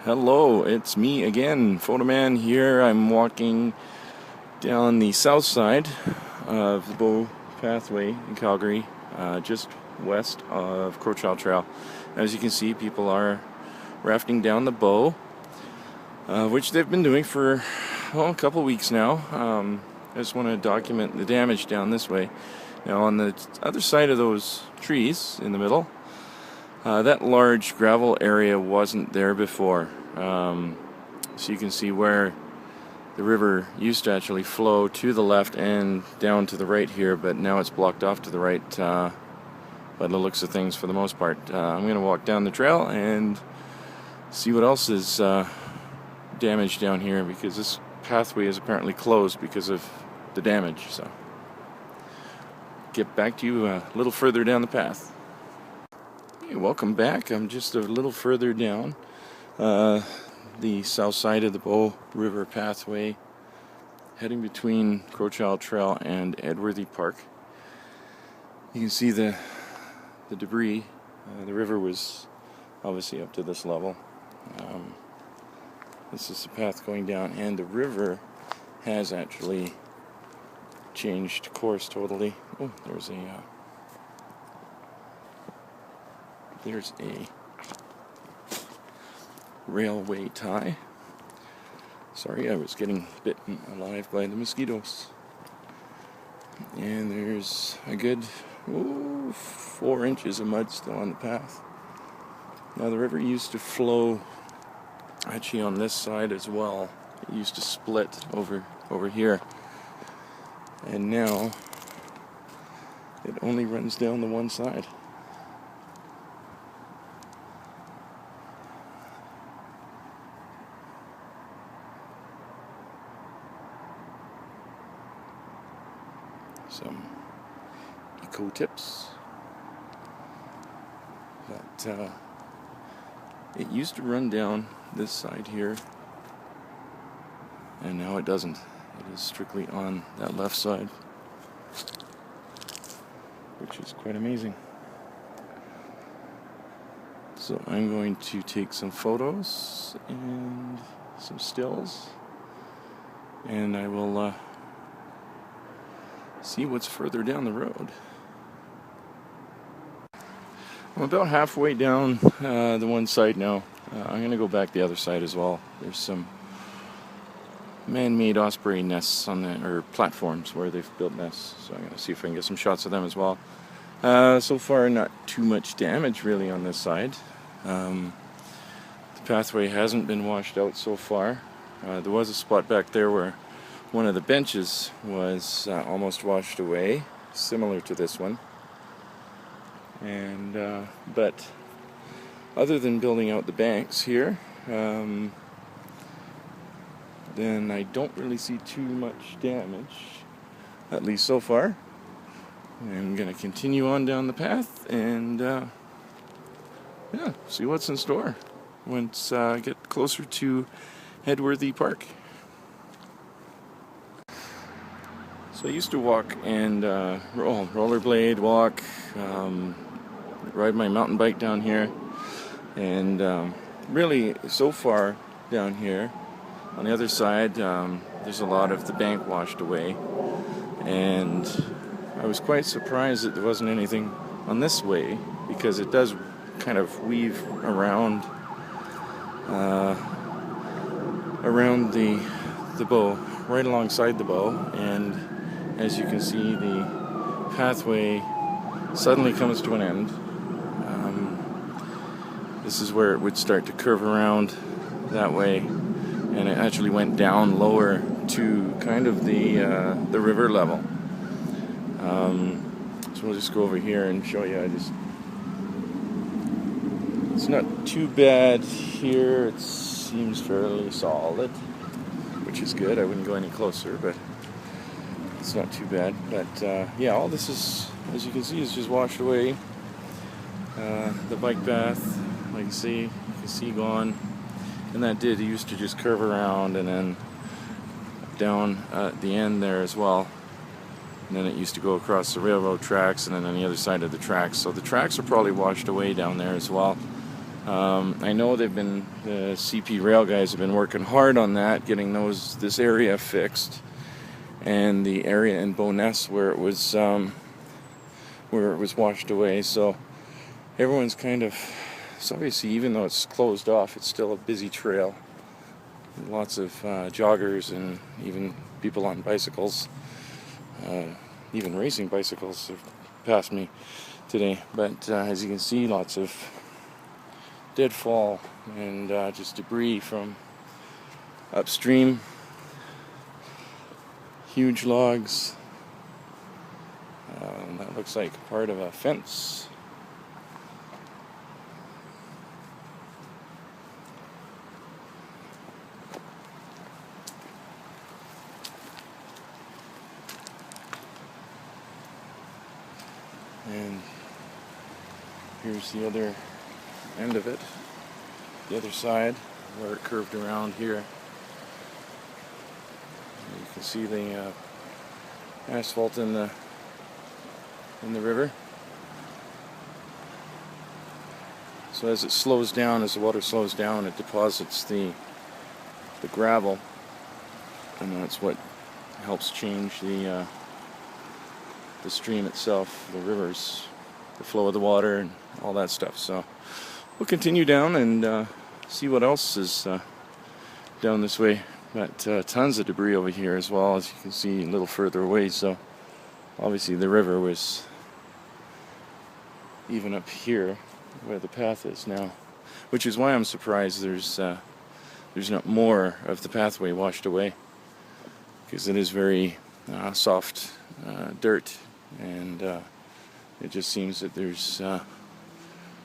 Hello, it's me again, Photoman here. I'm walking down the south side of the Bow Pathway in Calgary, just west of Crowchild Trail. As you can see, people are rafting down the Bow, which they've been doing for a couple weeks now. I just want to document the damage down this way. Now, on the other side of those trees in the middle, that large gravel area wasn't there before. So you can see where the river used to actually flow to the left and down to the right here, but now it's blocked off to the right by the looks of things for the most part. I'm going to walk down the trail and see what else is damaged down here, because this pathway is apparently closed because of the damage. So get back to you a little further down the path. Hey, welcome back. I'm just a little further down the south side of the Bow River pathway, heading between Crowchild Trail and Edworthy Park. You can see the debris. The river was obviously up to this level. This is the path going down, and the river has actually changed course totally. Oh, there's a railway tie. Sorry, I was getting bitten alive by the mosquitoes. And there's a good 4 inches of mud still on the path. Now, the river used to flow actually on this side as well. It used to split over here. And now it only runs down the one side. Some eco tips, but it used to run down this side here, and now it doesn't. It is strictly on that left side, which is quite amazing. So I'm going to take some photos and some stills, and I will see what's further down the road. I'm about halfway down the one side now. I'm going to go back the other side as well. There's some man-made osprey nests on the, or platforms where they've built nests. So I'm going to see if I can get some shots of them as well. So far, not too much damage really on this side. The pathway hasn't been washed out so far. There was a spot back there where one of the benches was almost washed away, similar to this one. And but other than building out the banks here, then I don't really see too much damage, at least so far. I'm going to continue on down the path and see what's in store once I get closer to Edworthy Park. So I used to walk and rollerblade, walk, ride my mountain bike down here, and really so far down here on the other side there's a lot of the bank washed away, and I was quite surprised that there wasn't anything on this way, because it does kind of weave around the Bow, right alongside the Bow, and as you can see, the pathway suddenly comes to an end. This is where it would start to curve around that way, and it actually went down lower to kind of the river level. So we'll just go over here and show you. It's not too bad here. It seems fairly solid, which is good. I wouldn't go any closer, but it's not too bad. But yeah, all this is, as you can see, is just washed away. The bike path, like you can see gone, and that it used to just curve around and then down at the end there as well. And then it used to go across the railroad tracks and then on the other side of the tracks. So the tracks are probably washed away down there as well. I know the CP rail guys have been working hard on that, getting this area fixed, and the area in Bowness where it was washed away. So everyone's so obviously, even though it's closed off, it's still a busy trail. Lots of joggers and even people on bicycles, even racing bicycles have passed me today. But as you can see, lots of deadfall and just debris from upstream. Huge logs. That looks like part of a fence. And here's the other end of it, the other side where it curved around here. You can see the asphalt in the river. So as it slows down, as the water slows down, it deposits the gravel, and that's what helps change the stream itself, the rivers, the flow of the water, and all that stuff. So we'll continue down and see what else is down this way. But tons of debris over here as well, as you can see a little further away. So obviously the river was even up here where the path is now, which is why I'm surprised there's not more of the pathway washed away, because it is very soft dirt, and it just seems that there's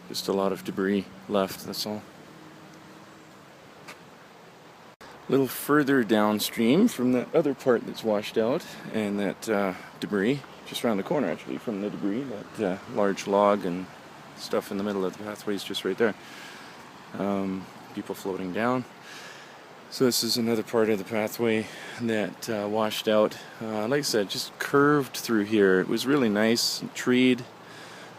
just a lot of debris left, that's all. A little further downstream from that other part that's washed out, and that debris, just around the corner actually from the debris, that large log and stuff in the middle of the pathway is just right there. People floating down. So this is another part of the pathway that washed out. Like I said, just curved through here. It was really nice, treed.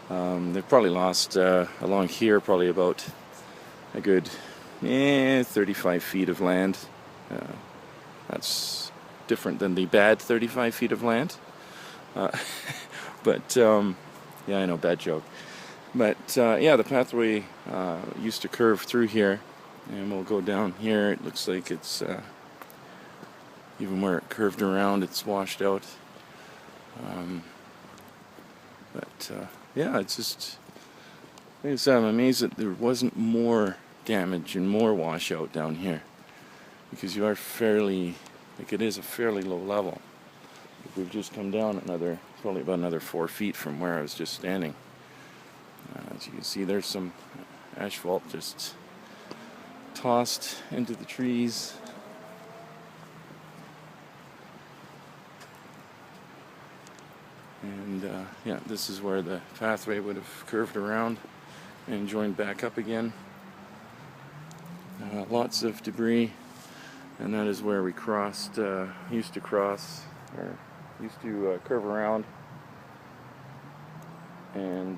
They've probably lost along here probably about a good 35 feet of land. That's different than the bad 35 feet of land. But yeah, I know, bad joke. But yeah, the pathway used to curve through here, and we'll go down here. It looks like it's even where it curved around, it's washed out. But yeah, it's just, like I said, I'm amazed that there wasn't more damage and more washout down here, because you are fairly, like, it is a fairly low level. We've just come down probably about another 4 feet from where I was just standing. As you can see, there's some asphalt just tossed into the trees. And yeah, this is where the pathway would have curved around and joined back up again. Lots of debris, and that is where we used to curve around and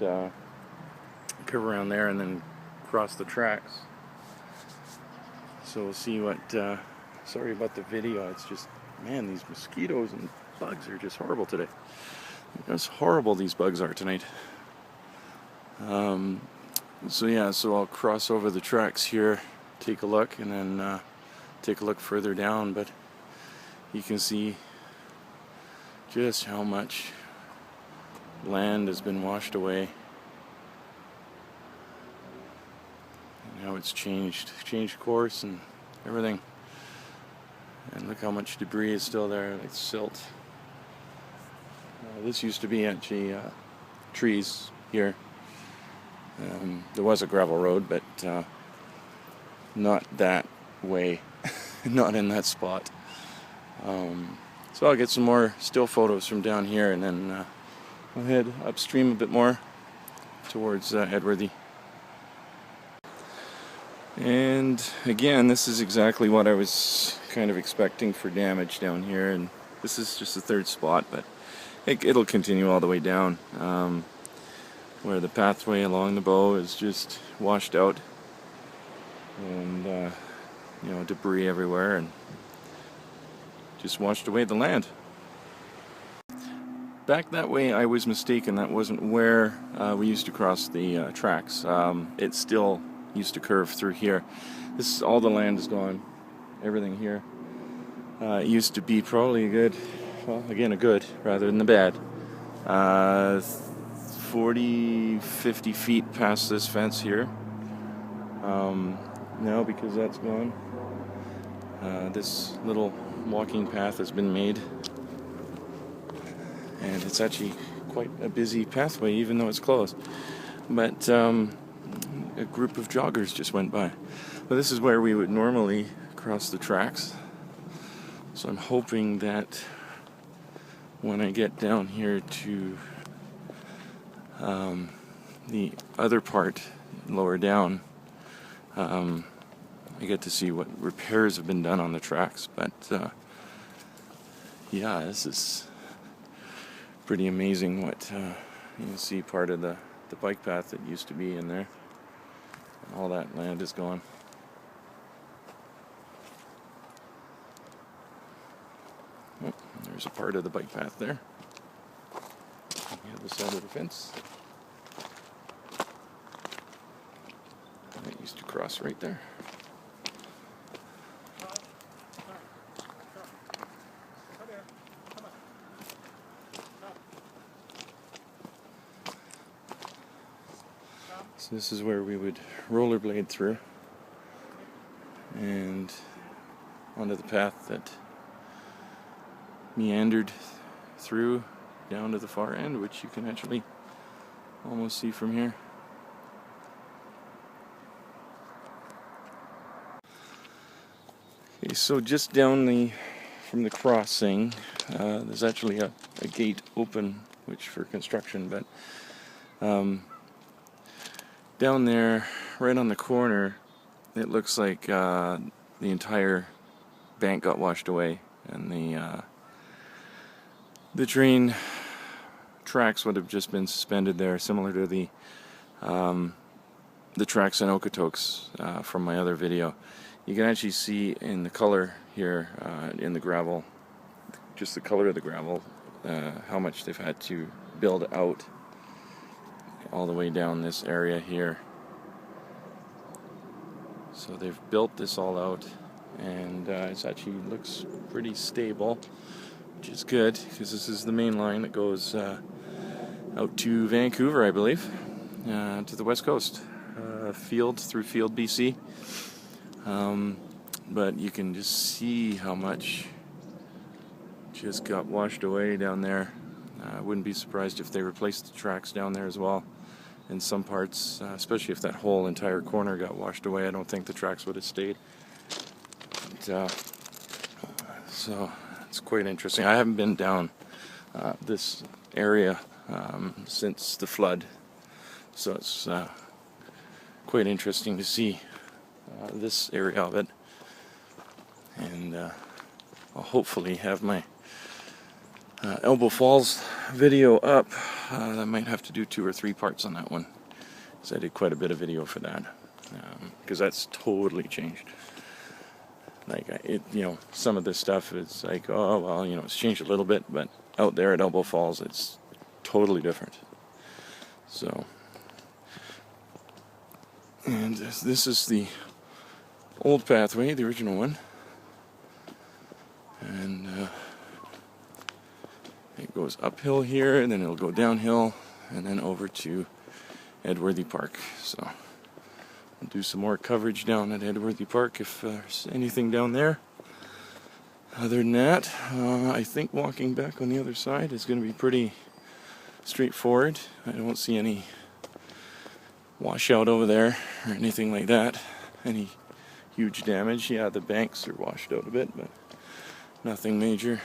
curve around there and then cross the tracks. So we'll see what, sorry about the video, it's just, man, these mosquitoes and bugs are just horrible today. It's horrible these bugs are tonight. So yeah, so I'll cross over the tracks here, take a look, and then take a look further down, but you can see just how much land has been washed away, and how it's changed course and everything. And look how much debris is still there, like silt. This used to be actually trees here. There was a gravel road, but not that way, not in that spot. So I'll get some more still photos from down here, and then I'll head upstream a bit more towards Edworthy. And again, this is exactly what I was kind of expecting for damage down here, and this is just the third spot, but it'll continue all the way down, where the pathway along the bow is just washed out. and you know, debris everywhere, and just washed away the land. Back that way, I was mistaken. That wasn't where we used to cross the tracks. It still used to curve through here. This is all the land is gone. Everything here. It used to be probably a good, well, again, a good rather than a bad. 40, 50 feet past this fence here. Now, because that's gone, this little walking path has been made. And it's actually quite a busy pathway, even though it's closed. But a group of joggers just went by. But this is where we would normally cross the tracks. So I'm hoping that when I get down here to the other part, lower down, I get to see what repairs have been done on the tracks. But yeah, this is pretty amazing what you can see. Part of the bike path that used to be in there. All that land is gone. Oh, there's a part of the bike path there. On the other side of the fence. That used to cross right there. So this is where we would rollerblade through and onto the path that meandered through down to the far end, which you can actually almost see from here. Okay, so just down from the crossing, there's actually a gate open, which for construction, but down there, right on the corner, it looks like the entire bank got washed away, and the train tracks would have just been suspended there, similar to the tracks in Okotoks from my other video. You can actually see in the color here, in the gravel, just the color of the gravel, how much they've had to build out all the way down this area here. So they've built this all out, and it actually looks pretty stable, which is good, because this is the main line that goes out to Vancouver, I believe, to the west coast, Field through Field, BC. But you can just see how much just got washed away down there. I wouldn't be surprised if they replaced the tracks down there as well. In some parts, especially if that whole entire corner got washed away, I don't think the tracks would have stayed. But, so it's quite interesting. I haven't been down this area since the flood, so it's quite interesting to see this area of it. And I'll hopefully have my Elbow Falls video up. I might have to do 2 or 3 parts on that one, because I did quite a bit of video for that, because that's totally changed. Like, you know, some of this stuff is like, oh well, you know, it's changed a little bit, but out there at Elbow Falls, it's totally different. So, and this is the old pathway, the original one, and it goes uphill here, and then it'll go downhill, and then over to Edworthy Park. So I'll do some more coverage down at Edworthy Park if there's anything down there. Other than that, I think walking back on the other side is going to be pretty straightforward. I don't see any washout over there or anything like that. Any huge damage. Yeah, the banks are washed out a bit, but nothing major.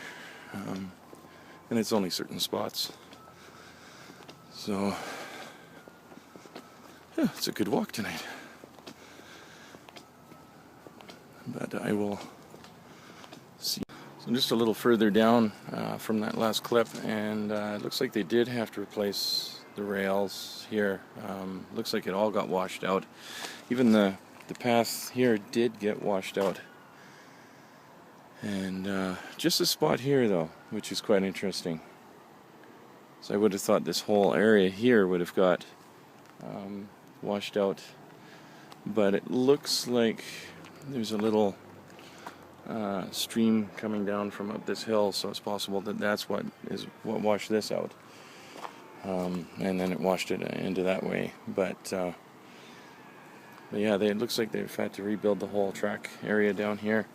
And it's only certain spots. So, yeah, it's a good walk tonight. But I will see. So just a little further down from that last clip, and it looks like they did have to replace the rails here. Looks like it all got washed out. Even the the path here did get washed out. And just a spot here though, which is quite interesting. So I would have thought this whole area here would have got washed out, but it looks like there's a little stream coming down from up this hill, so it's possible that that's what washed this out, and then it washed it into that way. But yeah, it looks like they've had to rebuild the whole track area down here,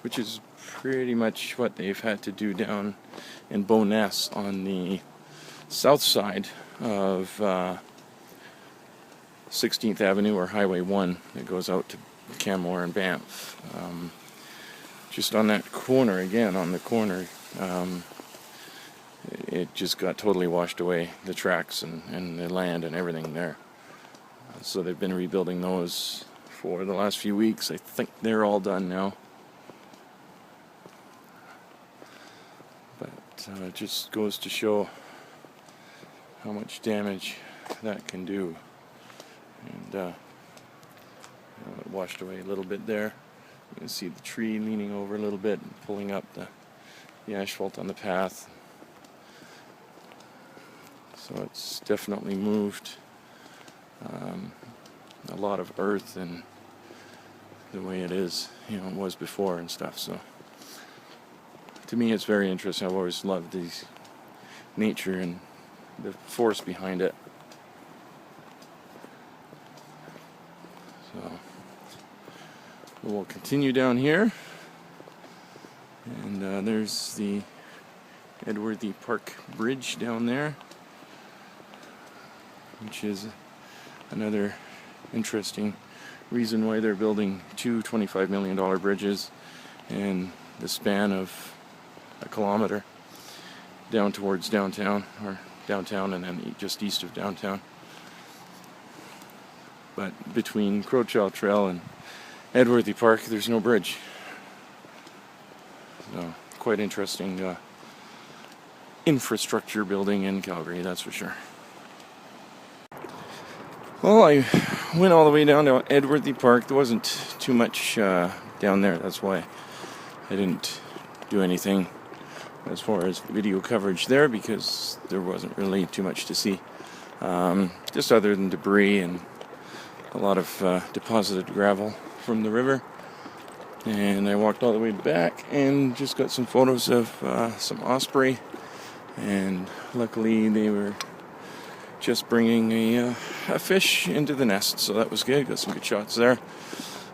which is pretty much what they've had to do down in Bowness on the south side of 16th Avenue or Highway 1 that goes out to Canmore and Banff. Just on that corner, again on the corner, it just got totally washed away, the tracks and the land and everything there. So they've been rebuilding those for the last few weeks. I think they're all done now. But it just goes to show how much damage that can do. And it washed away a little bit there. You can see the tree leaning over a little bit and pulling up the asphalt on the path. So it's definitely moved a lot of earth and the way it is, it was before and stuff. So to me it's very interesting. I've always loved these nature and the force behind it. So we'll continue down here, and there's the Edworthy Park Bridge down there, which is another interesting reason why they're building two $25 million bridges in the span of a kilometer down towards downtown, or downtown and then just east of downtown. But between Crowchild Trail and Edworthy Park, there's no bridge. So, quite interesting infrastructure building in Calgary, that's for sure. Well, I went all the way down to Edworthy Park. There wasn't too much down there. That's why I didn't do anything as far as video coverage there, because there wasn't really too much to see. Just other than debris and a lot of deposited gravel from the river. And I walked all the way back and just got some photos of some osprey, and luckily they were just bringing a fish into the nest, so that was good. Got some good shots there.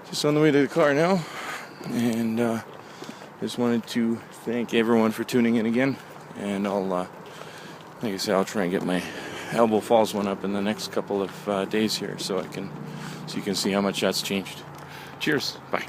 Just on the way to the car now, and just wanted to thank everyone for tuning in again, and I'll like I said, I'll try and get my Elbow Falls one up in the next couple of days here, so you can see how much that's changed. Cheers. Bye.